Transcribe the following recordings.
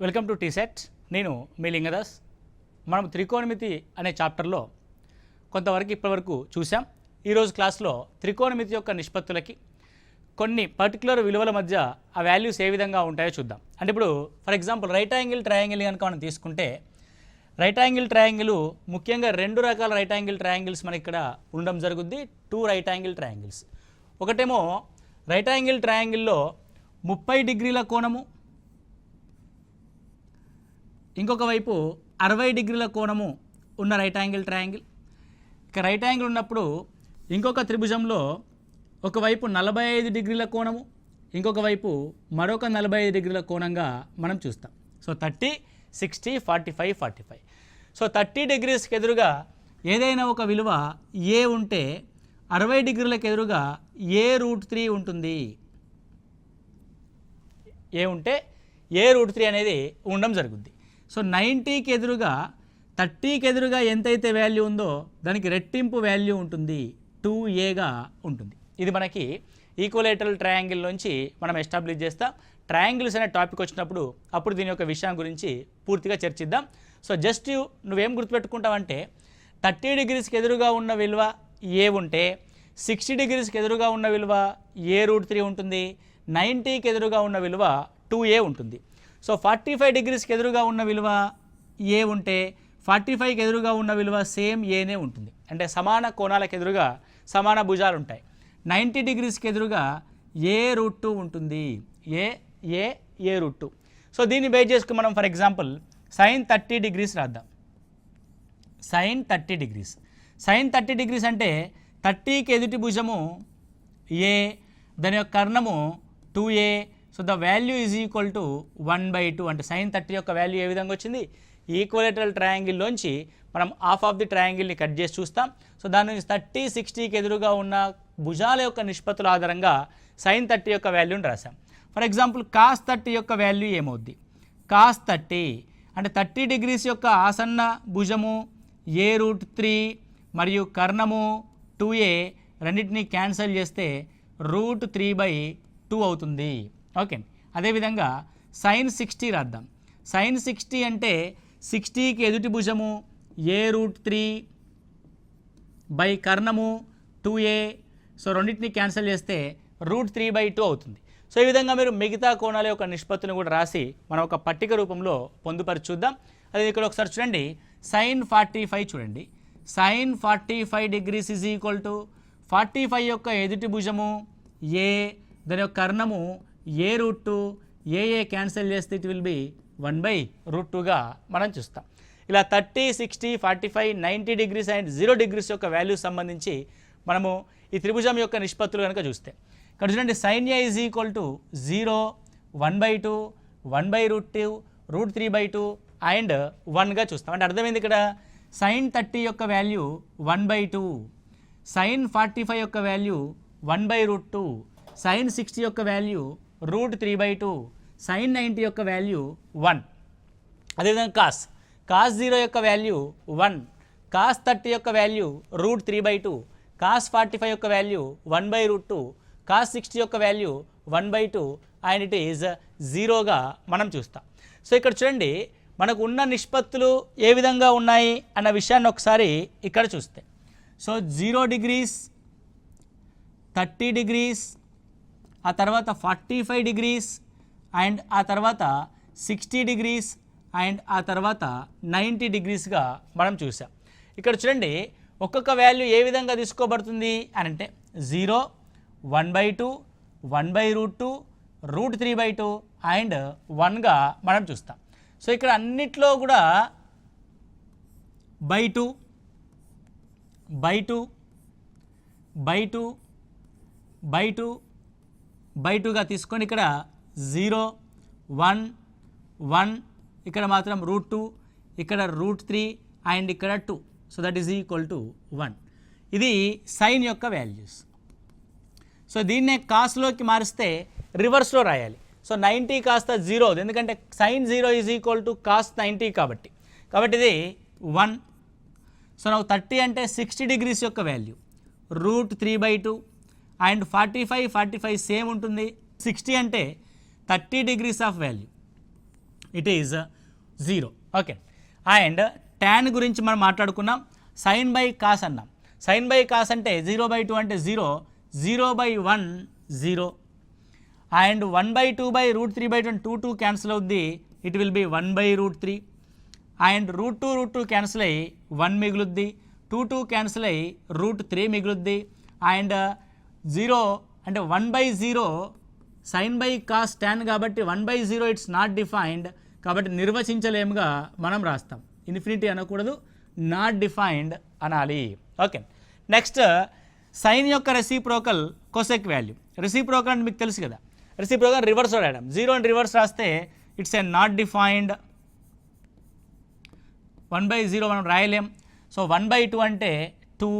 Welcome to టీసెట్. నేను మీ లింగదాస్. మనం త్రికోణమితి అనే చాప్టర్లో కొంతవరకు ఇప్పటివరకు చూసాం. ఈరోజు క్లాస్లో త్రికోణమితి యొక్క నిష్పత్తులకి కొన్ని పర్టికులర్ విలువల మధ్య ఆ వాల్యూస్ ఏ విధంగా ఉంటాయో చూద్దాం. అంటే ఇప్పుడు for example right angle triangle కనుక మనం తీసుకుంటే రైట్ యాంగిల్ ట్రయాంగిల్ ముఖ్యంగా రెండు రకాల రైట్ యాంగిల్ ట్రయాంగిల్స్ మనకి ఇక్కడ ఉండడం జరుగుద్ది. Two right angle triangles. ఒకటేమో రైట్ యాంగిల్ ట్రయాంగిల్లో 30 డిగ్రీల కోణము, ఇంకొక వైపు 60 డిగ్రీల కోణము ఉన్న రైట్ యాంగిల్ ట్రయాంగిల్. ఇక రైట్ యాంగిల్ ఉన్నప్పుడు ఇంకొక త్రిభుజంలో ఒకవైపు 45 డిగ్రీల కోణము, ఇంకొక వైపు మరొక 45 డిగ్రీల కోణంగా మనం చూస్తాం. సో 30, 60, 45, 45. సో 30 డిగ్రీస్కి ఎదురుగా ఏదైనా ఒక విలువ ఏ ఉంటే 60 డిగ్రీలకు ఎదురుగా a√3 ఉంటుంది. ఏ ఉంటే a√3 అనేది ఉండడం జరుగుద్ది. సో 90కి ఎదురుగా 30కి ఎదురుగా ఎంతైతే వాల్యూ ఉందో దానికి రెట్టింపు వాల్యూ ఉంటుంది, 2aగా ఉంటుంది. ఇది మనకి ఈక్వలేటరల్ ట్రయాంగిల్ నుంచి మనం ఎస్టాబ్లిష్ చేస్తాం. ట్రయాంగిల్స్ అనే టాపిక్ వచ్చినప్పుడు అప్పుడు దీని యొక్క విషయం గురించి పూర్తిగా చర్చిద్దాం. సో జస్ట్ నువ్వేం గుర్తుపెట్టుకుంటావంటే 30 డిగ్రీస్కి ఎదురుగా ఉన్న విలువ ఏ ఉంటే 60 డిగ్రీస్కి ఎదురుగా ఉన్న విలువ a√3 ఉంటుంది, 90కి ఎదురుగా ఉన్న విలువ 2a ఉంటుంది. సో 45 డిగ్రీస్కి ఎదురుగా ఉన్న విలువ ఏ ఉంటే 45కి ఎదురుగా ఉన్న విలువ సేమ్ ఏనే ఉంటుంది. అంటే సమాన కోణాలకు ఎదురుగా సమాన భుజాలు ఉంటాయి. 90 డిగ్రీస్కి ఎదురుగా a√2 ఉంటుంది. a√2. సో దీన్ని బేస్ చేసుకుని మనం ఫర్ ఎగ్జాంపుల్ sin 30 డిగ్రీస్ రాద్దాం. sin 30 degrees. sin 30 డిగ్రీస్ అంటే 30కి ఎదుటి భుజము a, దాని యొక్క కర్ణము 2a. So the value is equal to 1/2. అంటే sin 30 యొక్క వాల్యూ ఏ విధంగా వచ్చింది? ఈక్వలేటరల్ ట్రయాంగిల్లోంచి మనం హాఫ్ ఆఫ్ ది ట్రయాంగిల్ని కట్ చేసి చూస్తాం. సో దాని నుంచి 30, 60కి ఎదురుగా ఉన్న భుజాల యొక్క నిష్పత్తుల ఆధారంగా sin 30 యొక్క వాల్యూని రాసాం. ఫర్ ఎగ్జాంపుల్ cos 30 యొక్క వాల్యూ ఏమవుద్ది? cos 30 అంటే 30 డిగ్రీస్ యొక్క ఆసన్న భుజము a√3 మరియు కర్ణము 2a రెండింటినీ క్యాన్సిల్ చేస్తే √3/2 అవుతుంది. ఓకే. అదేవిధంగా sin 60 రాద్దాం. sin 60 అంటే 60కి ఎదుటి భుజము a√3 బై కర్ణము 2a. సో రెండింటిని క్యాన్సిల్ చేస్తే √3/2 అవుతుంది. సో ఈ విధంగా మీరు మిగతా కోణాల యొక్క నిష్పత్తిని కూడా రాసి మనం ఒక పట్టిక రూపంలో పొందుపరిచి చూద్దాం. అదే ఇక్కడ ఒకసారి చూడండి. sin 45 చూడండి. sin 45 degrees is equal to 45 యొక్క ఎదుటి భుజము a, దాని యొక్క కర్ణము a√2, a క్యాన్సిల్ చేస్తే ఇట్ విల్ బి 1/√2గా మనం చూస్తాం. ఇలా 30, 60, 45, 90 డిగ్రీస్ అండ్ 0 డిగ్రీస్ యొక్క వాల్యూ సంబంధించి మనము ఈ త్రిభుజం యొక్క నిష్పత్తులు కనుక చూస్తే ఇక్కడ చూడండి sin a is equal to 0, 1/2, 1/√2, √3/2 and 1గా చూస్తాం. అంటే అర్థమైంది ఇక్కడ sin 30 యొక్క వాల్యూ 1/2, sin 45 యొక్క వాల్యూ 1/√2, sin 60 యొక్క వాల్యూ √3/2, sin 90 యొక్క వాల్యూ 1. అదేవిధంగా cos 0 యొక్క వాల్యూ 1, cos 30 యొక్క వాల్యూ √3/2, cos 45 యొక్క వాల్యూ 1/√2, cos 60 యొక్క వాల్యూ 1/2 అండ్ ఇట్ ఈజ్ 0గా మనం చూస్తాం. సో ఇక్కడ చూడండి మనకు ఉన్న నిష్పత్తులు ఏ విధంగా ఉన్నాయి అన్న విషయాన్ని ఒకసారి ఇక్కడ చూస్తే సో 0 డిగ్రీస్, 30 డిగ్రీస్, ఆ తర్వాత 45 డిగ్రీస్ అండ్ ఆ తర్వాత 60 డిగ్రీస్ అండ్ ఆ తర్వాత 90 డిగ్రీస్గా మనం చూసాం. ఇక్కడ చూడండి ఒక్కొక్క వాల్యూ ఏ విధంగా తీసుకోబడుతుంది అని అంటే 0, 1/2, 1/√2, √3/2 అండ్ 1గా మనం చూస్తాం. సో ఇక్కడ అన్నిట్లో కూడా /2, /2, /2, /2, /2గా తీసుకొని ఇక్కడ 0, 1, 1, ఇక్కడ మాత్రం √2, ఇక్కడ √3 అండ్ ఇక్కడ 2. So that is equal to 1. ఇది సైన్ యొక్క వాల్యూస్. సో దీన్నే కాస్లోకి మారిస్తే రివర్స్లో రాయాలి. సో 90 కాస్త 0 అవుతుంది, ఎందుకంటే sin 0 is equal to cos 90 కాబట్టి ఇది 1. సో నాకు 30 అంటే 60 డిగ్రీస్ యొక్క వాల్యూ √3/2 అండ్ 45 సేమ్ ఉంటుంది. 60 అంటే 30 degrees of value it is 0. Okay. And tan గురించి మనం మాట్లాడుకున్నాం. sin బై కాస్ అన్నాం. sin బై కాస్ అంటే 0/2 అంటే 0, 0/1 0, అండ్ 1/2/√3/2 2 క్యాన్సిల్ అవుద్ది, it will be 1/√3, and √2 cancel అయ్యి 1 మిగులుద్ది, 2 క్యాన్సిల్ అయ్యి √3 మిగులుద్ది, అండ్ 0 అంటే 1/0 sin బై కాస్ tan కాబట్టి 1/0 ఇట్స్ నాట్ డిఫైన్డ్, కాబట్టి నిర్వచించలేముగా మనం రాస్తాం. ఇన్ఫినిటీ అనకూడదు, నాట్ డిఫైన్డ్ అనాలి. ఓకే. నెక్స్ట్ సైన్ యొక్క రెసిప్రోకల్ కొసెక్ వాల్యూ. రెసిప్రోకల్ అంటే మీకు తెలుసు కదా, రెసిప్రోకల్ రివర్స్ రాయడం. 0 అని రివర్స్ రాస్తే ఇట్స్ ఏ నాట్ డిఫైన్డ్. 1/0 మనం రాయలేం. సో 1/2 అంటే 2,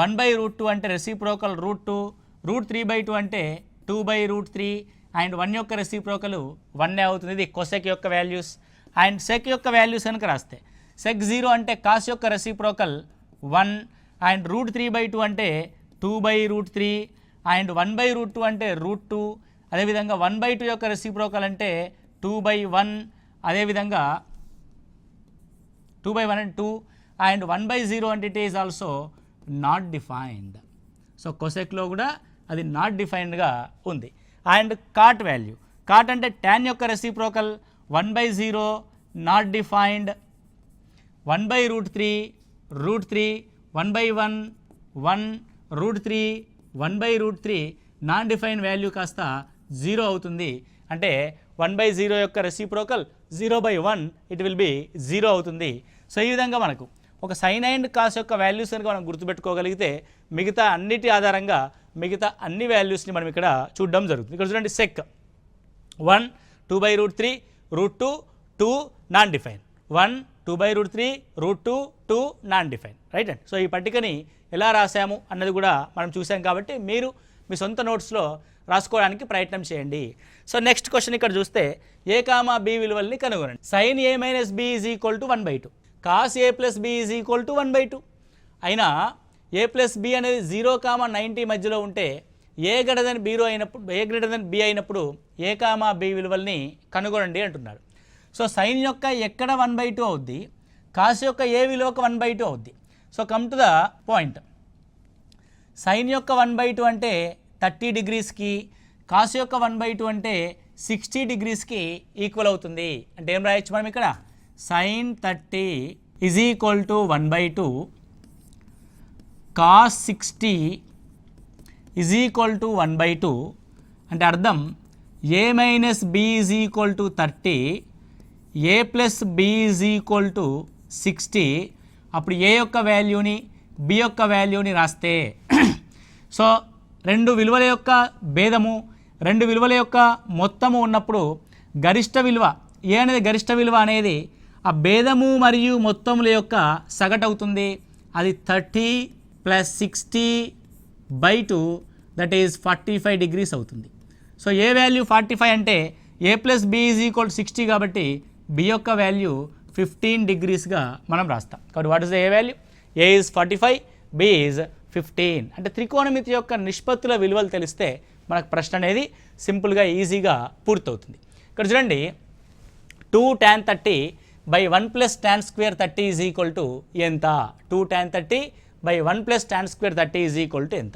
1/√2 అంటే రెసిప్రోకల్ √2, √3/2 అంటే 2/√3, అండ్ 1 యొక్క రెసిప్రోకల్ 1 అవుతుంది. ఇది కొసెక్ యొక్క వాల్యూస్. అండ్ సెక్ యొక్క వాల్యూస్ కనుక రాస్తే సెక్ 0 అంటే కాస్ యొక్క రెసిప్రోకల్ 1, అండ్ √3/2 అంటే 2/√3, అండ్ 1/√2 అంటే √2, అదేవిధంగా 1/2 యొక్క రెసిప్రోకల్ అంటే 2/1, అదేవిధంగా 2/1 అంటే 2, అండ్ 1/0 అంటే it is also not defined. So కొసెక్లో కూడా అది నాట్ డిఫైన్డ్గా ఉంది. And cot value. కాట్ అంటే tan యొక్క reciprocal 1/0 not defined, 1/√3 √3, 1/1 1, √3 1/√3 non define value కాస్త 0 అవుతుంది. అంటే 1/0 యొక్క రెసిప్రోకల్ 0/1 ఇట్ విల్ బి 0 అవుతుంది. సో ఈ విధంగా మనకు ఒక సైన్ అండ్ కాస్ యొక్క వాల్యూస్ కనుక మనం గుర్తుపెట్టుకోగలిగితే మిగతా అన్నిటి ఆధారంగా మిగతా అన్ని వాల్యూస్ని మనం ఇక్కడ చూడడం జరుగుతుంది. ఇక్కడ చూడండి sec 1 2/√3 √2 2 non define, 1 2/√3 √2 2 non define, right అండి. సో ఈ పట్టికని ఎలా రాసాము అన్నది కూడా మనం చూసాం కాబట్టి మీరు మీ సొంత నోట్స్లో రాసుకోవడానికి ప్రయత్నం చేయండి. సో నెక్స్ట్ క్వశ్చన్ ఇక్కడ చూస్తే a, b విలువల్ని కనుగొనండి. sin a - b is equal to 1/2, cos a + b is equal to 1/2. అయినా a + b అనేది 0, 90 మధ్యలో ఉంటే a గ్రేటర్ దెన్ b అయినప్పుడు a, b విలువల్ని కనుగొనండి అంటున్నాడు. సో సైన్ యొక్క ఎక్కడ 1/2 అవుద్ది, కాస్ యొక్క ఏ విలువకు 1/2 అవుద్ది. So come to the point. Sine యొక్క 1/2 అంటే 30 డిగ్రీస్కి, కాస్ యొక్క 1/2 అంటే 60 డిగ్రీస్కి ఈక్వల్ అవుతుంది. అంటే ఏం రాయొచ్చు మనం ఇక్కడ, sin 30 is equal to 1/2, cos 60 is equal to 1/2. అంటే అర్థం a - b is equal to 30, a + b is equal to 60. అప్పుడు a యొక్క వాల్యూని b యొక్క వాల్యూని రాస్తే సో రెండు విలువల యొక్క భేదము, రెండు విలువల యొక్క మొత్తము ఉన్నప్పుడు గరిష్ట విలువ ఏ అనేది గరిష్ట విలువ అనేది ఆ భేదము మరియు మొత్తముల యొక్క సగటు అవుతుంది. అది 30 + 60/2 దట్ ఈజ్ 45 డిగ్రీస్ అవుతుంది. సో ఏ వాల్యూ 45 అంటే a + b is equal to 60 కాబట్టి b యొక్క వాల్యూ 15 డిగ్రీస్గా మనం రాస్తాం. కాబట్టి what is the A value, a is 45, b is 15. అంటే త్రికోణమితి యొక్క నిష్పత్తుల విలువలు తెలిస్తే మనకు ప్రశ్న అనేది సింపుల్గా ఈజీగా పూర్తవుతుంది. ఇక్కడ చూడండి 2 tan 30/1 + tan square 30 is equal to ఎంత, 2 tan 30/1 + tan square 30 is equal to ఎంత.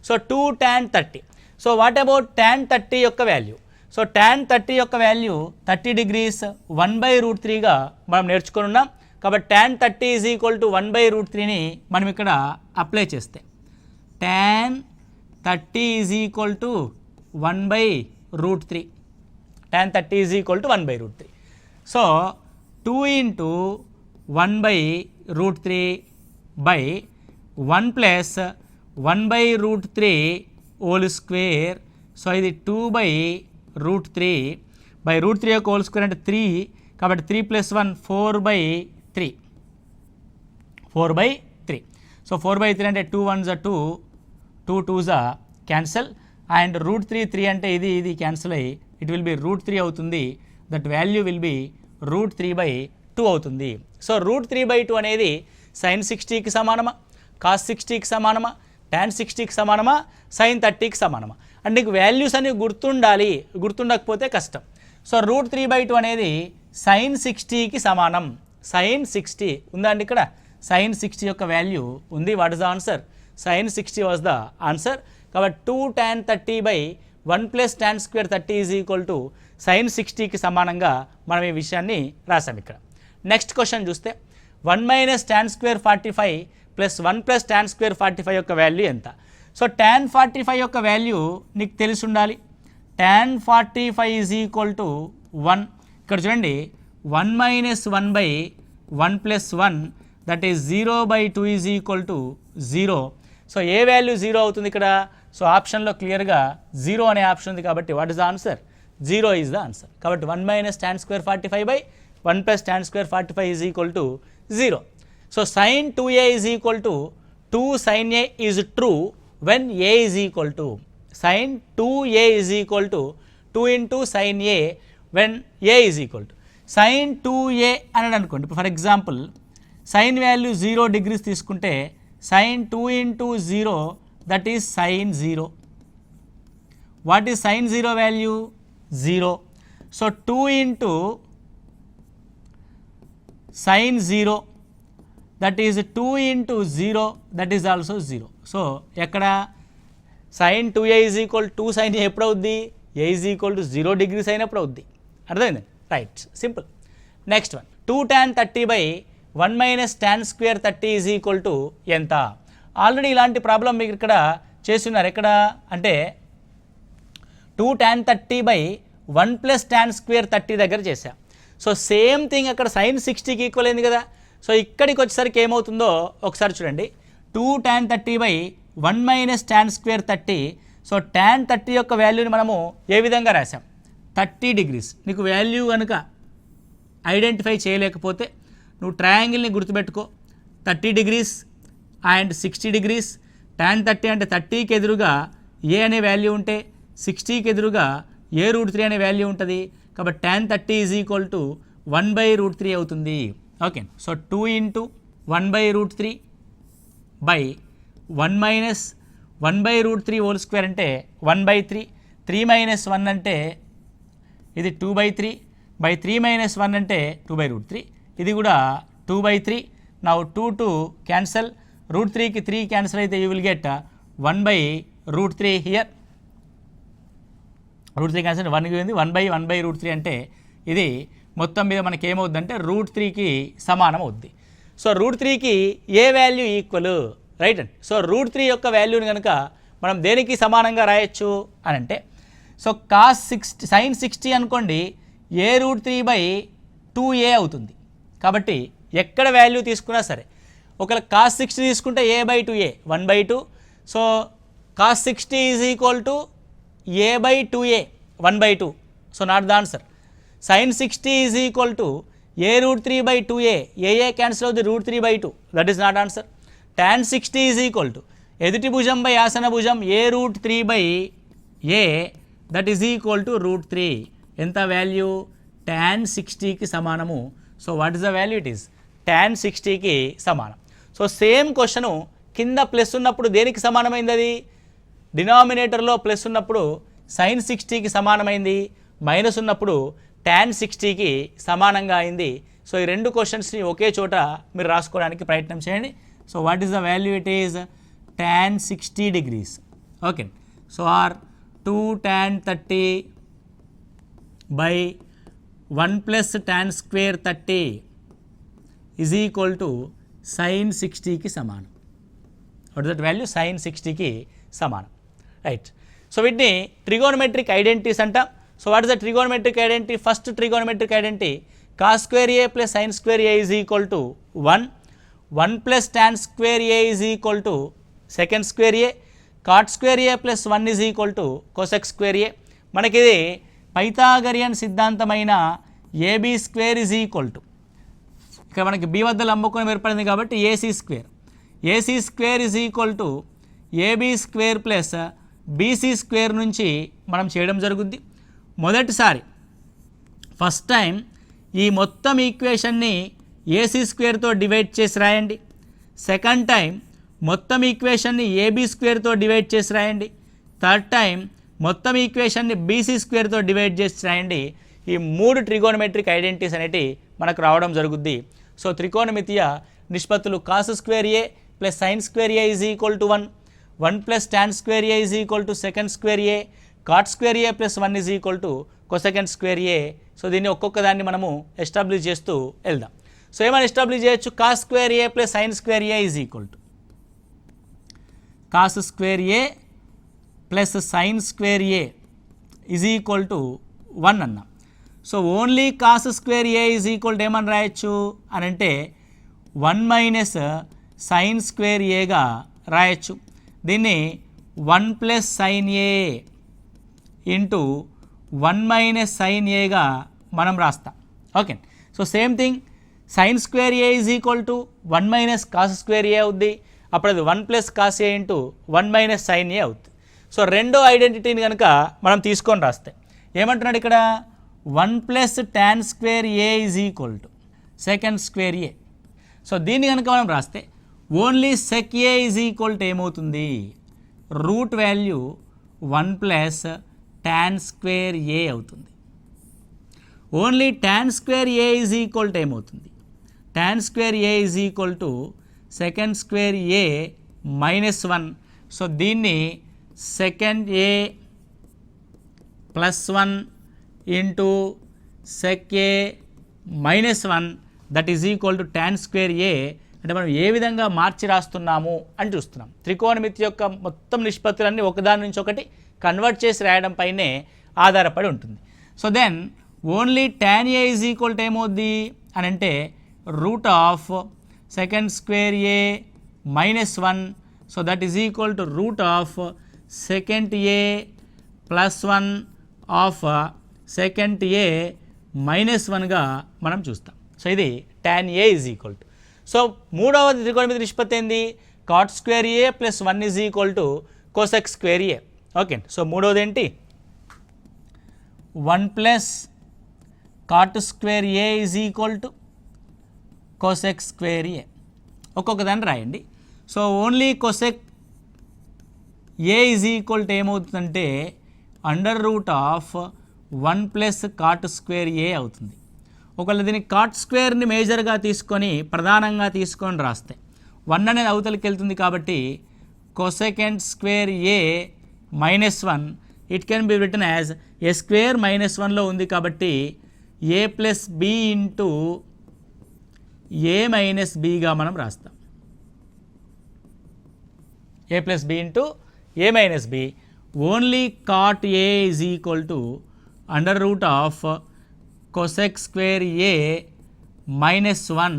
So 2 tan 30. So what about tan 30 యొక్క వాల్యూ. సో tan 30 యొక్క వాల్యూ 30 డిగ్రీస్ 1/√3గా మనం నేర్చుకొని ఉన్నాం. కాబట్టి tan 30 ఈజ్ ఈక్వల్ టు 1/√3ని మనం ఇక్కడ అప్లై చేస్తే tan 30 is equal to 1/√3, tan 30 is equal to 1/√3. So 2 × 1/√3/1 + 1/√3 whole square. So ఇది 2/√3/√3 యొక్క హోల్ స్క్వేర్ అంటే 3, కాబట్టి 3 + 1 4/3. సో 4/3 అంటే 2 1s are 2, 2 2s are cancel, and √3 అంటే ఇది క్యాన్సిల్ అయ్యి ఇట్ విల్ బి √3 అవుతుంది. దట్ వాల్యూ విల్ బి √3/2 అవుతుంది. సో √3/2 అనేది sin 60కి సమానమా, cos 60కి సమానమా, tan 60కి సమానమా, sin 30కి సమానమా. అంటే నీకు వాల్యూస్ అనేవి గుర్తుండాలి, గుర్తుండకపోతే కష్టం. సో √3/2 అనేది సైన్ 60కి సమానం. సైన్ 60 ఉందా అండి ఇక్కడ? సైన్ 60 యొక్క వాల్యూ ఉంది. What is the answer? Sine 60 was the answer. కాబట్టి 2 tan 30 by 1 plus tan square 30 is equal to sine 60కి సమానంగా మనం ఈ విషయాన్ని రాసాం ఇక్కడ. నెక్స్ట్ క్వశ్చన్ చూస్తే 1 minus tan square 45 plus 1 plus tan square 45 యొక్క వాల్యూ ఎంత? సో tan 45 యొక్క వాల్యూ నీకు తెలిసి ఉండాలి. tan 45 is equal to 1. ఇక్కడ చూడండి 1 minus 1 by 1 plus 1 that is 0 by 2 is equal to 0. So A value 0 అవుతుంది ఇక్కడ? సో ఆప్షన్లో క్లియర్గా 0 అనే ఆప్షన్ ఉంది కాబట్టి what is the answer? 0 is the answer. కాబట్టి 1 minus tan square 45 by 1 plus tan square 45 is equal to 0. So sin 2a is equal to 2 sin a is true when a is equal to sin 2a is equal to 2 into sin a when a is equal to sin 2a అని అనుకోండి. For example sin value 0 degrees తీసుకుంటే sin 2 into 0 that is sin 0. What is sin 0 value? 0. So 2 into sin 0 that is 2 into 0 that is also 0. So ఎక్కడ sin 2a is equal 2 sin a ఎప్పుడు అవుద్ది? a is equal to 0 degrees అయినప్పుడు అవుద్ది. అర్థమైంది? Right, simple. Next one 2 tan 30 by 1 minus tan square 30 is equal to ఎంత? Already ఇలాంటి problem మీకు ఇక్కడ చేస్తున్నారు. ఎక్కడ అంటే 2 tan 30 by 1 plus tan square 30 దగ్గర చేశా. సో సేమ్ థింగ్ అక్కడ సైన్ 60కి ఈక్వల్ అయింది కదా. సో ఇక్కడికి వచ్చేసరికి ఏమవుతుందో ఒకసారి చూడండి. 2 tan 30 by 1 minus tan square 30. So tan 30 యొక్క వాల్యూని మనము ఏ విధంగా రాసాం? 30 డిగ్రీస్. నీకు వాల్యూ కనుక ఐడెంటిఫై చేయలేకపోతే నువ్వు ట్రయాంగిల్ని గుర్తుపెట్టుకో. 30 డిగ్రీస్ అండ్ 60 డిగ్రీస్. tan 30 అంటే 30కి ఎదురుగా ఏ అనే వాల్యూ ఉంటే 60కి ఎదురుగా a√3 అనే వాల్యూ ఉంటుంది. కాబట్టి tan 30 ఈజ్ ఈక్వల్ టు 1/√3 అవుతుంది. Okay, so 2 into 1/√3 by 1 minus 1/√3 whole square అంటే 1/3. 3 మైనస్ 1 అంటే ఇది 2/3 బై 3 మైనస్ 1 అంటే 2/√3. ఇది కూడా 2/3. Now 2 cancel. √3కి 3 క్యాన్సల్ అయితే you will get 1/√3 here. √3 cancel 1 ఉంది. 1/1/√3 అంటే ఇది మొత్తం మీద మనకి ఏమవుద్దంటే √3కి సమానం అవుద్ది. సో √3కి ఏ వాల్యూ ఈక్వల్? రైట్ అండి. సో √3 యొక్క వాల్యూని కనుక మనం దేనికి సమానంగా రాయొచ్చు అని అంటే సో cos 60 sin 60 అనుకోండి a√3/2a అవుతుంది. కాబట్టి ఎక్కడ వాల్యూ తీసుకున్నా సరే ఒకవేళ cos 60 తీసుకుంటే a/2a 1/2. So cos 60 is equal to a/2a 1/2. So not the answer. sin 60 is equal to a√3/2a. a cancel అవుతుంది √3/2. That is not answer. tan 60 is equal to ఎదుటి భుజం బై ఆసన భుజం a√3/a that is equal to √3. ఎంత value? tan 60కి సమానము. So what is the value? It is tan 60కి సమానం. So same question కింద plus ఉన్నప్పుడు దేనికి సమానమైంది? అది డినామినేటర్లో ప్లస్ ఉన్నప్పుడు sin 60కి సమానమైంది, మైనస్ ఉన్నప్పుడు tan 60కి సమానంగా అయింది. సో ఈ రెండు క్వశ్చన్స్ని ఒకే చోట మీరు రాసుకోవడానికి ప్రయత్నం చేయండి. So what is the value? It is tan 60 degrees. Okay, so or 2 tan 30 by 1 plus tan square 30 is equal to sin 60కి సమానం. What is that value? sin 60కి సమానం. రైట్. సో వీటిని ట్రిగోనమెట్రిక్ ఐడెంటిటీస్ అంటాం. So what is the trigonometric identity? First trigonometric identity cos square a plus sin square a is equal to 1. 1 plus tan square a is equal to second square a. cot square a plus 1 is equal to cosec square a. మనకి ఇది Pythagorean సిద్ధాంతమైన ab square is equal to ఇక్కడ మనకి b వద్ద లంబకోణం ఏర్పడింది కాబట్టి ac square. ac square is equal to ab square plus bc square నుంచి మనం చేయడం జరుగుద్ది. మొదటిసారి ఫస్ట్ టైం ఈ మొత్తం ఈక్వేషన్ని ac స్క్వేర్తో డివైడ్ చేసి రాయండి. సెకండ్ టైం మొత్తం ఈక్వేషన్ని ab స్క్వేర్తో డివైడ్ చేసి రాయండి. థర్డ్ టైం మొత్తం ఈక్వేషన్ని bc స్క్వేర్తో డివైడ్ చేసి రాయండి. ఈ 3 ట్రిగోనమెట్రిక్ ఐడెంటిటీస్ అనేటివి మనకు రావడం జరుగుద్ది. సో త్రికోణమితీయ నిష్పత్తులు cos square A plus sine square A is equal to 1, 1 plus tan square A is equal to second square A, cot square A plus 1 is equal to cosecant square A. So దీన్ని ఒక్కొక్క దాన్ని మనము establish చేస్తూ వెళ్దాం. So ఏమైనా establish చేయొచ్చు, cos square A plus sine square A is equal to cos square A plus sine square A is equal to 1 అన్నాం. So only cos square A is equal to ఏమని రాయొచ్చు అని అంటే 1 minus sine square ఏగా రాయొచ్చు. దీన్ని 1 plus sine A into 1 minus sine ఏగా మనం రాస్తాం. Okay, so same thing sine square A is equal to 1 minus cos square A అవుద్ది. అప్పుడు అది 1 plus cos A into 1 minus sine A అవుద్ది. సో రెండో ఐడెంటిటీని కనుక మనం తీసుకొని రాస్తే ఏమంటున్నాడు ఇక్కడ, 1 plus tan square A is equal to second square A. So దీన్ని కనుక మనం రాస్తే only sec A is equal to ఏమవుతుంది, root value 1 plus tan square A అవుతుంది. Only tan square A is equal to ఏమవుతుంది, tan square A is equal to second square A minus 1. So దీన్ని second A plus 1 into sec A minus 1 that is equal to tan square a. అంటే మనం ఏ విధంగా మార్చి రాస్తున్నాము అని చూస్తున్నాం. త్రికోణమితి యొక్క మొత్తం నిష్పత్తులన్నీ ఒకదాని నుంచి ఒకటి కన్వర్ట్ చేసి రాయడం పైనే ఆధారపడి ఉంటుంది. So then only tan A is equal to ఏమవుద్ది అని అంటే root of secant square A minus 1. So that is equal to root of secant A plus 1 of secant A minus 1గా మనం చూస్తాం. సో ఇది tan A is equal to. So మూడవది త్రికోణమితి నిష్పత్తి ఏంది, cot square A plus 1 is equal to cosec square A. Okay, so మూడవది ఏంటి, 1 plus cot square A is equal to cosec square A. ఒక్కొక్క దాన్ని రాయండి. So only cosec A is equal to ఏమవుతుందంటే under root of 1 plus cot square A అవుతుంది. ఒకవేళ దీన్ని cot స్క్వేర్ని మేజర్గా తీసుకొని ప్రధానంగా తీసుకొని రాస్తే 1 అనేది అవతలకి వెళ్తుంది కాబట్టి cosecant square A minus 1 it can be written as A square minus 1లో ఉంది కాబట్టి A plus B into A minus బిగా మనం రాస్తాం. A plus B into A minus B. Only cot A is equal to under root of cosec square a minus 1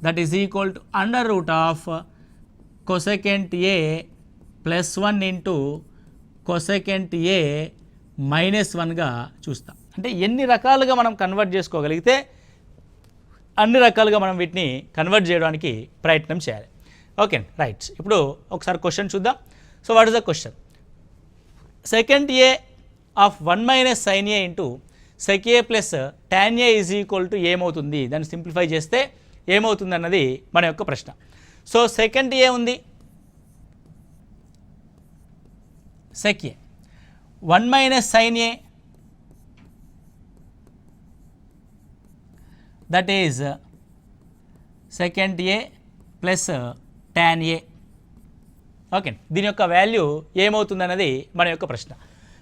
that is equal to under root of cosecant a plus 1 into cosecant a minus 1గా చూస్తాం. అంటే ఎన్ని రకాలుగా మనం convert చేసుకోగలిగితే అన్ని రకాలుగా మనం వీటిని కన్వర్ట్ చేయడానికి ప్రయత్నం చేయాలి. Okay right. ఇప్పుడు ఒకసారి క్వశ్చన్ చూద్దాం. So what is the question, secant A of 1 minus sine A into sec A plus tan A is equal to ఏమవుతుంది, దాన్ని సింప్లిఫై చేస్తే ఏమవుతుంది అన్నది మన యొక్క ప్రశ్న. సో సెకండ్ ఏ ఉంది, sec A 1 minus sine A that is secant A plus tan A. Okay, దీని యొక్క వాల్యూ ఏమవుతుంది అన్నది మన యొక్క ప్రశ్న.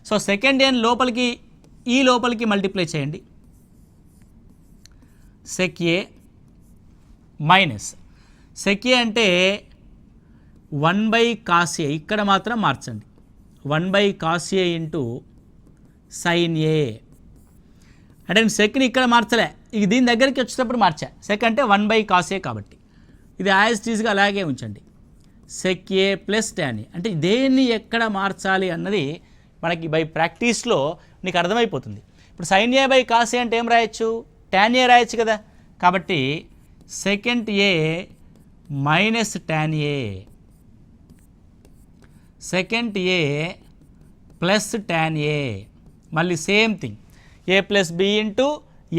సో సెకండ్ ఏని లోపలికి ఈ లోపలికి మల్టిప్లై చేయండి, sec A minus sec A అంటే 1 బై కాస్ ఏ, ఇక్కడ మాత్రం మార్చండి 1 by cos A into sine A. అంటే నేను సెక్ని ఇక్కడ మార్చలే, ఇక దీని దగ్గరికి వచ్చేటప్పుడు మార్చా. సెక్ అంటే 1 బై కాస్ ఏ కాబట్టి ఇది యాజ్ టీజ్గా అలాగే ఉంచండి. సెక్ ఏ ప్లస్ టాన్ ఏ, అంటే దేన్ని ఎక్కడ మార్చాలి అన్నది మనకి బై ప్రాక్టీస్లో నీకు అర్థమైపోతుంది. ఇప్పుడు sine A by cos A అంటే ఏం రాయొచ్చు, టాన్ ఏ రాయొచ్చు కదా. కాబట్టి secant A minus tan A, secant A plus tan A, మళ్ళీ same thing A plus B into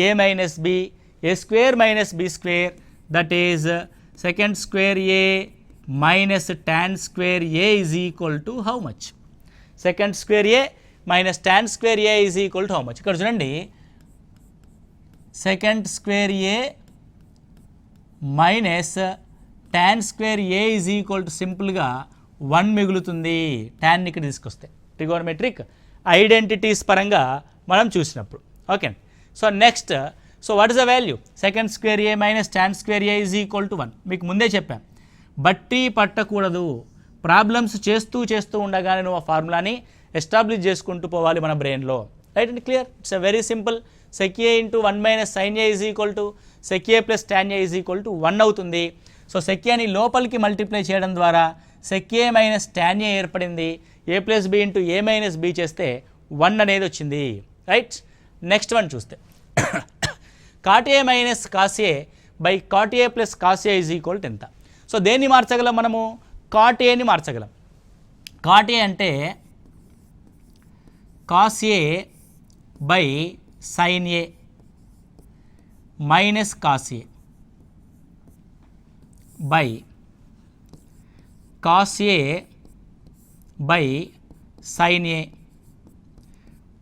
A minus B, A square minus B square that is secant square A minus tan square A is equal to how much, secant square A minus tan square A is equal to how much. ఇక్కడ చూడండి second square A minus tan square A is equal to సింపుల్గా 1 మిగులుతుంది tan ఇక్కడ తీసుకొస్తే ట్రిగోనమెట్రిక్ identities పరంగా మనం చూసినప్పుడు. Okay, so next, so what is the value? Second square A minus tan square A is equal to 1. మీకు ముందే చెప్పాను, బట్టి పట్టకూడదు. ప్రాబ్లమ్స్ చేస్తూ ఉండగానే నువ్వు ఆ ఫార్ములాని ఎస్టాబ్లిష్ చేసుకుంటూ పోవాలి మన బ్రెయిన్లో. Right and clear? It's a very simple. sec a into 1 minus sin a is equal to sec a plus tan a is equal to 1 అవుతుంది. సో sec a ని లోపలికి మల్టిప్లై చేయడం ద్వారా sec a minus tan a ఏర్పడింది. a plus b into a minus b చేస్తే 1 అనేది వచ్చింది. Right, next one చూస్తే cot a minus cos a by cot a plus cos a is equal to ఎంత? సో దేన్ని మార్చగలం మనము? cot a ని మార్చగలం. cot a అంటే cos a by sin a minus cos a by cos a by sin a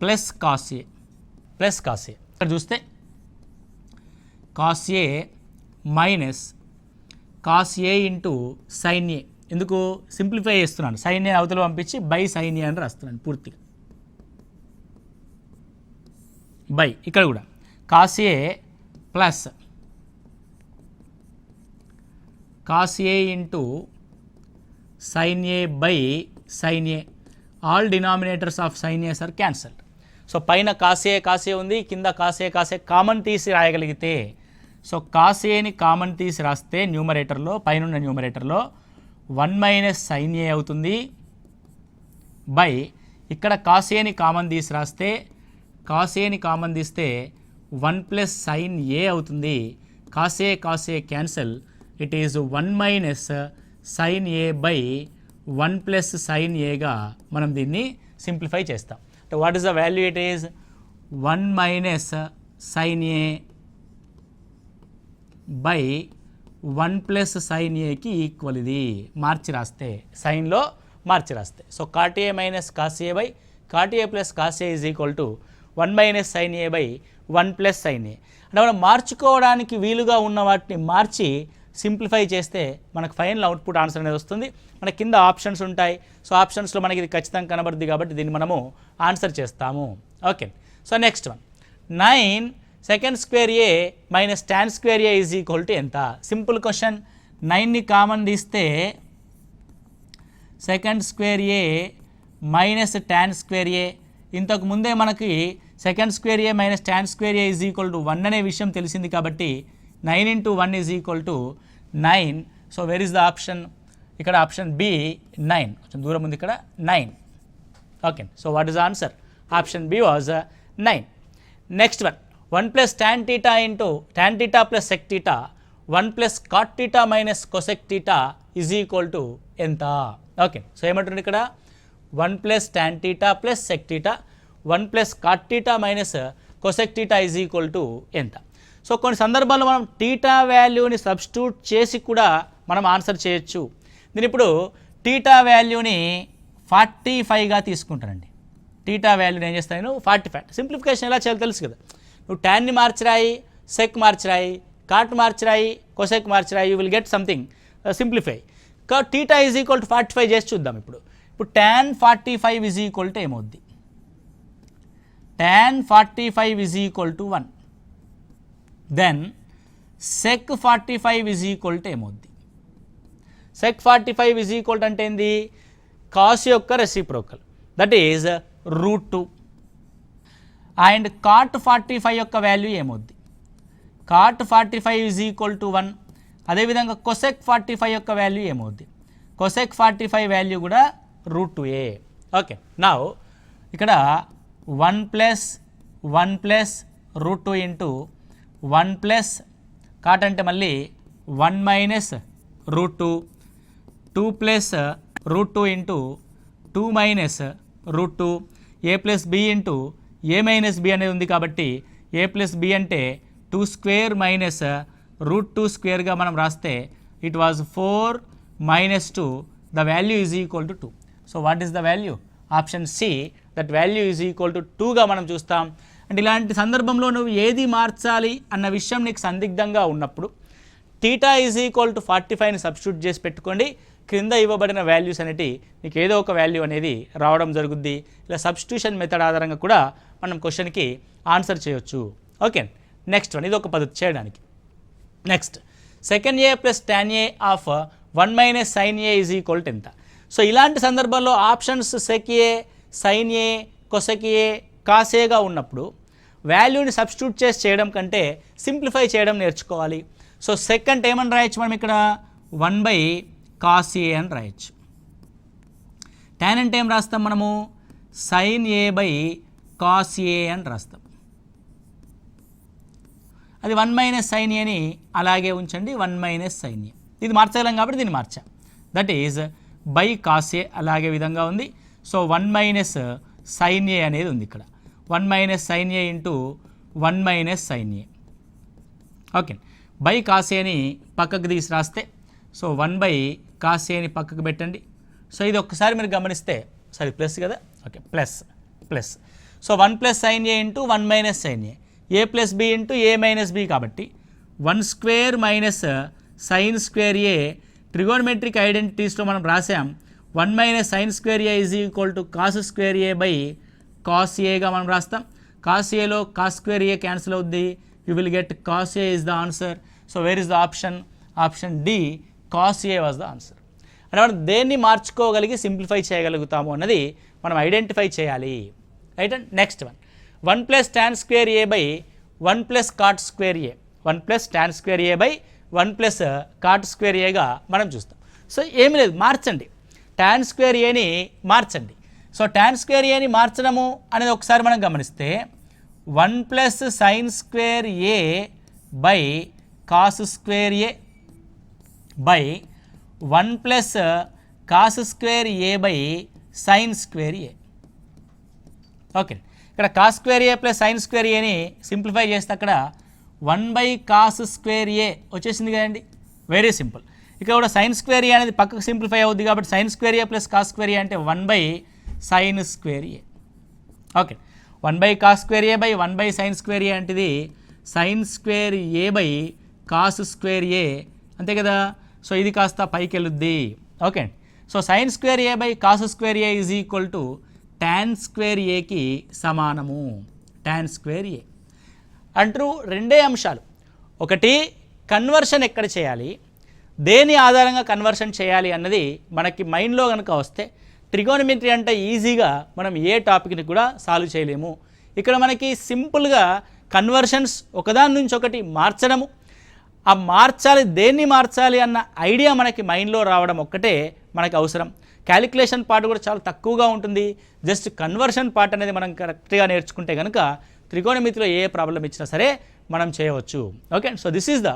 plus cos a plus cos a. ఇక్కడ చూస్తే cos a minus cos a into sin a. ఎందుకు simplify చేస్తున్నాను, sin a అవతల పంపించి by sin a అని రాస్తున్నాను పూర్తిగా. By ఇక్కడ కూడా cos a plus cos a into sin a by sin a. All denominators of sin a are cancelled. So పైన cos a ఉంది, కింద cos a కామన్ తీసి రాయగలిగితే, సో cos aని కామన్ తీసి రాస్తే న్యూమరేటర్లో, పైన న్యూమరేటర్లో 1 మైనస్ sin a అవుతుంది బై ఇక్కడ cos aని కామన్ తీసి రాస్తే, cos aని కామన్ తీస్తే 1 ప్లస్ sin a అవుతుంది. cos a cancel, it is 1 minus sin a by 1 plus sin aగా మనం దీన్ని సింప్లిఫై చేస్తాం. What is the value? It is 1 minus sin a by 1 plus sin aకి ఈక్వల్. ఇది మార్చి రాస్తే, సైన్లో మార్చి రాస్తే, so cot a minus cos a by cot a plus cos a is equal to 1 minus sin a by 1 plus sin a. అంటే మనం మార్చుకోవడానికి వీలుగా ఉన్న వాటిని మార్చి సింప్లిఫై చేస్తే మనకు ఫైనల్ అవుట్పుట్ ఆన్సర్ అనేది వస్తుంది. మన కింద ఆప్షన్స్ ఉంటాయి. సో ఆప్షన్స్లో మనకి ఇది ఖచ్చితంగా కనబడుద్ది కాబట్టి దీన్ని మనము ఆన్సర్ చేస్తాము. Okay, so next one, 9 second square A minus tan square A is equal to ఎంత? Simple question. 9ని కామన్ తీస్తే second square A minus tan square A. ఇంతకు ముందే మనకి second square A minus tan square A is equal to 1 అనే విషయం తెలిసింది కాబట్టి 9 into 1 is equal to 9. So where is the option? ఇక్కడ ఆప్షన్ బి 9. కొంచెం దూరం ఉంది ఇక్కడ 9. Okay, so what is the answer? Option B was 9. Next one, 1 plus tan theta into tan theta plus sec theta 1 plus cot theta minus cosec theta is equal to ఎంత? Okay, so ఏమంటుంది ఇక్కడ? 1 plus tan theta plus sec theta 1 plus cot theta minus cosec theta is equal to ఎంత? So కొన్ని సందర్భాల్లో మనం theta వాల్యూని substitute చేసి కూడా మనం ఆన్సర్ చేయొచ్చు. నేను ఇప్పుడు థీటా వాల్యూని 45గా తీసుకుంటానండి. థీటా వాల్యూని ఏం చేస్తాను నేను? 45. సింప్లిఫికేషన్ ఎలా చేయాలో తెలుసు కదా. నువ్వు ట్యాన్ని మార్చిరాయి, సెక్ మార్చిరాయి, కాట్ మార్చిరాయి, కొసెక్ మార్చిరాయి, you will get something. Simplify. Theta is equal to 45 చేసి చూద్దాం. ఇప్పుడు tan 45 ఈజ్ ఈక్వల్ టు ఏమవుద్ది? tan 45 is equal to 1. Then sec 45 is equal to ఏమవుద్ది? sec 45 ఈజ్ ఈక్వల్ టు అంటే ఏంది? కాస్ యొక్క reciprocal, that is √2. And cot 45 యొక్క వాల్యూ ఏమవుద్ది? cot 45 is equal to 1. అదేవిధంగా cosec 45 యొక్క వాల్యూ ఏమవుద్ది? cosec 45 వాల్యూ కూడా √2a. ఓకే, నౌ ఇక్కడ 1 ప్లస్ √2 ఇంటూ 1 ప్లస్ కాట్ అంటే మళ్ళీ 1 minus √2, 2 plus √2 into 2 minus √2, a plus b into a minus b అనేది ఉంది కాబట్టి a ప్లస్ b అంటే 2 స్క్వేర్ మైనస్ √2 స్క్వేర్గా మనం రాస్తే it was 4 minus 2, the value is equal to 2. So what is the value? Option C, that value is equal to 2గా మనం చూస్తాం. అంటే ఇలాంటి సందర్భంలో నువ్వు ఏది మార్చాలి అన్న విషయం నీకు సందిగ్ధంగా ఉన్నప్పుడు θ ఈజ్ ఈక్వల్ టు 45ని సబ్స్టిట్యూట్ చేసి పెట్టుకోండి. క్రింద ఇవ్వబడిన వాల్యూస్ అనేటి నీకు ఏదో ఒక వాల్యూ అనేది రావడం జరుగుద్ది. ఇలా సబ్స్టిట్యూషన్ మెథడ్ ఆధారంగా కూడా మనం క్వశ్చన్కి ఆన్సర్ చేయొచ్చు. ఓకే, నెక్స్ట్ వన్, ఇది ఒక పద్ధతి చేయడానికి. Next secant a plus tan a of 1 minus sin a is equal to ఎంత? సో ఇలాంటి సందర్భంలో options sec a, sin a, cosec a, cos aగా ఉన్నప్పుడు వాల్యూని సబ్స్టిట్యూట్ చేసి చేయడం కంటే సింప్లిఫై చేయడం నేర్చుకోవాలి. సో సెకండ్ ఏమని రాయొచ్చు మనం ఇక్కడ 1/cos a అని రాయొచ్చు. tan అంటే ఏం రాస్తాం మనము sin a/cos a అని రాస్తాం. అది 1 మైనస్ sin aని అలాగే ఉంచండి, 1 మైనస్ sin a. ఇది మార్చగలం కాబట్టి దీన్ని మార్చాం. That is by cos a అలాగే విధంగా ఉంది. సో 1 మైనస్ sin a అనేది ఉంది ఇక్కడ. 1 minus sin a into 1 minus sin a. Okay, by cos aని పక్కకు తీసి రాస్తే సో 1/cos aని పక్కకు పెట్టండి. సో ఇది ఒక్కసారి మీరు గమనిస్తే సరే ప్లస్ కదా, okay plus plus. So 1 plus sin a into 1 minus sin a, a plus b into a minus b కాబట్టి 1 square minus sin square a. Trigonometric ఐడెంటిటీస్లో మనం రాసాం 1 minus sin square a is equal to cos square a by cos ఏగా మనం రాస్తాం. Cos ఏలో cos square a cancel అవుద్ది, you will get cos a is the answer. So where is the option? Option D, cos A was the answer. అంటే మనం దేన్ని మార్చుకోగలిగి simplify చేయగలుగుతాము అన్నది మనం ఐడెంటిఫై చేయాలి. Right and next one, 1 plus tan square a by 1 plus cot square a. 1 plus tan square a by 1 plus cot square ఏగా మనం చూస్తాం. సో ఏమీ లేదు, మార్చండి, tan స్క్వేర్ ఏని మార్చండి. సో tan స్క్వేర్ ఏని మార్చడము అనేది ఒకసారి మనం గమనిస్తే 1 plus sin square a by cos square a by 1 plus cos square a by sin square A. Okay, ఇక్కడ కాస్ స్క్వేర్ ఏ ప్లస్ sin స్క్వేర్ ఏని సింప్లిఫై చేస్తే అక్కడ 1/cos స్క్వేర్ ఏ వచ్చేసింది కదండి. Very simple. ఇక్కడ కూడా sin స్క్వేర్ ఏ అనేది పక్కకు సింప్లిఫై అవుద్ది కాబట్టి sin square A plus cos square a అంటే 1/sin square A. Okay, 1/cos square a by 1/sin square a అంటే ఇది sin square a by cos square a, అంతే కదా. సో ఇది కాస్త పైకి వెళ్ళుద్ది. Okay, so sin square a by cos square A is equal to tan square ఏకి సమానము. tan స్క్వేర్ ఏ అంటూ రెండే అంశాలు, ఒకటి కన్వర్షన్ ఎక్కడ చేయాలి, దేని ఆధారంగా కన్వర్షన్ చేయాలి అన్నది మనకి మైండ్లో కనుక వస్తే ట్రిగోనమెట్రీ అంటే ఈజీగా మనం ఏ టాపిక్ని కూడా సాల్వ్ చేయలేము. ఇక్కడ మనకి సింపుల్గా కన్వర్షన్స్ ఒకదాని నుంచి ఒకటి మార్చడము, ఆ మార్చాలి దేన్ని మార్చాలి అన్న ఐడియా మనకి మైండ్లో రావడం ఒక్కటే మనకు అవసరం. క్యాలిక్యులేషన్ పార్ట్ కూడా చాలా తక్కువగా ఉంటుంది. జస్ట్ కన్వర్షన్ పార్ట్ అనేది మనం కరెక్ట్గా నేర్చుకుంటే కనుక ట్రిగోనమెట్రీలో ఏ ప్రాబ్లం ఇచ్చినా సరే మనం చేయవచ్చు. Okay, so this is the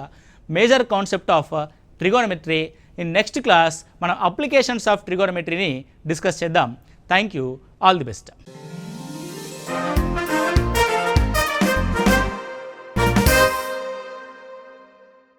major concept of trigonometry. In next class మనం అప్లికేషన్స్ ఆఫ్ ట్రిగోనమెట్రీని డిస్కస్ చేద్దాం. Thank you, all the best.